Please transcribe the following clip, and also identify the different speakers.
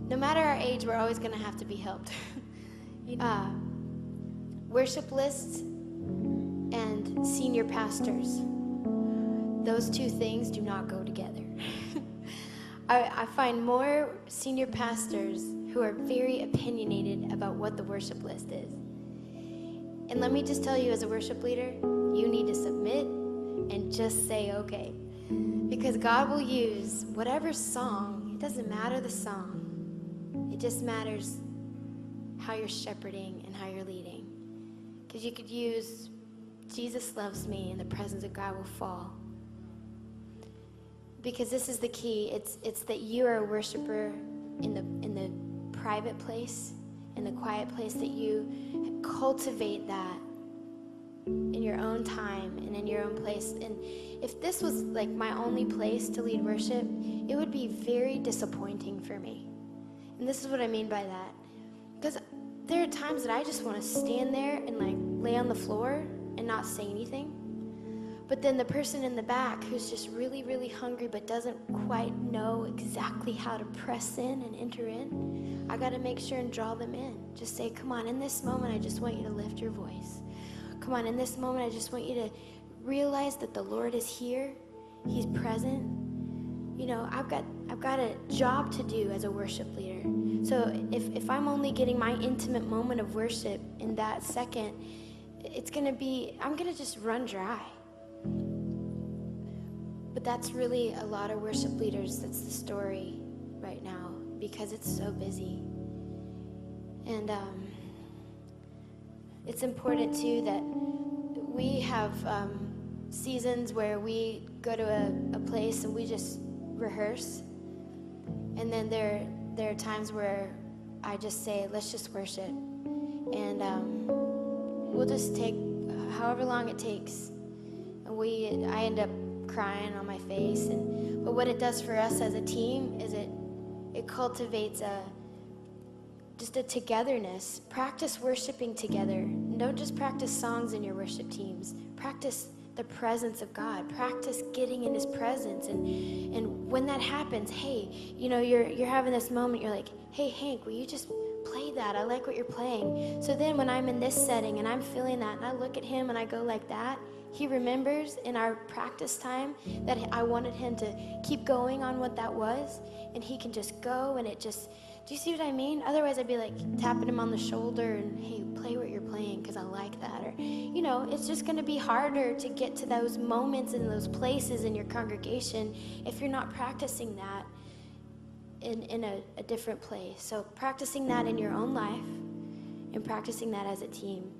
Speaker 1: no matter our age, we're always going to have to be helped. Worship lists and senior pastors, those two things do not go together. I find more senior pastors who are very opinionated about what the worship list is. And let me just tell you, as a worship leader, you need to submit and just say okay. Because God will use whatever song. It doesn't matter the song. It just matters how you're shepherding and how you're leading. Because you could use Jesus Loves Me and the presence of God will fall. Because this is the key. It's that you are a worshiper in the private place, in the quiet place, that you cultivate that in your own time and in your own place. And if this was like my only place to lead worship, it would be very disappointing for me. And this is what I mean by that. Because there are times that I just want to stand there and like lay on the floor and not say anything. But then the person in the back who's just really, really hungry but doesn't quite know exactly how to press in and enter in, I got to make sure and draw them in. Just say, come on, in this moment, I just want you to lift your voice. Come on, in this moment, I just want you to realize that the Lord is here. He's present. You know, I've got a job to do as a worship leader. So if I'm only getting my intimate moment of worship in that second, I'm going to just run dry. But that's really a lot of worship leaders. That's the story right now because it's so busy. And it's important too that we have seasons where we go to a place and we just rehearse. And then there are times where I just say, let's just worship. And we'll just take however long it takes. And I end up crying on my face. But what it does for us as a team is it cultivates just a togetherness. Practice worshiping together. And don't just practice songs in your worship teams. Practice the presence of God. Practice getting in His presence. And when that happens, hey, you know, you're having this moment, you're like, hey, Hank, will you just play that? I like what you're playing. So then when I'm in this setting and I'm feeling that and I look at him and I go like that, he remembers in our practice time that I wanted him to keep going on what that was, and he can just go, and do you see what I mean? Otherwise I'd be like tapping him on the shoulder and, hey, play what you're playing because I like that. Or, you know, it's just going to be harder to get to those moments and those places in your congregation if you're not practicing that in a different place. So practicing that in your own life and practicing that as a team.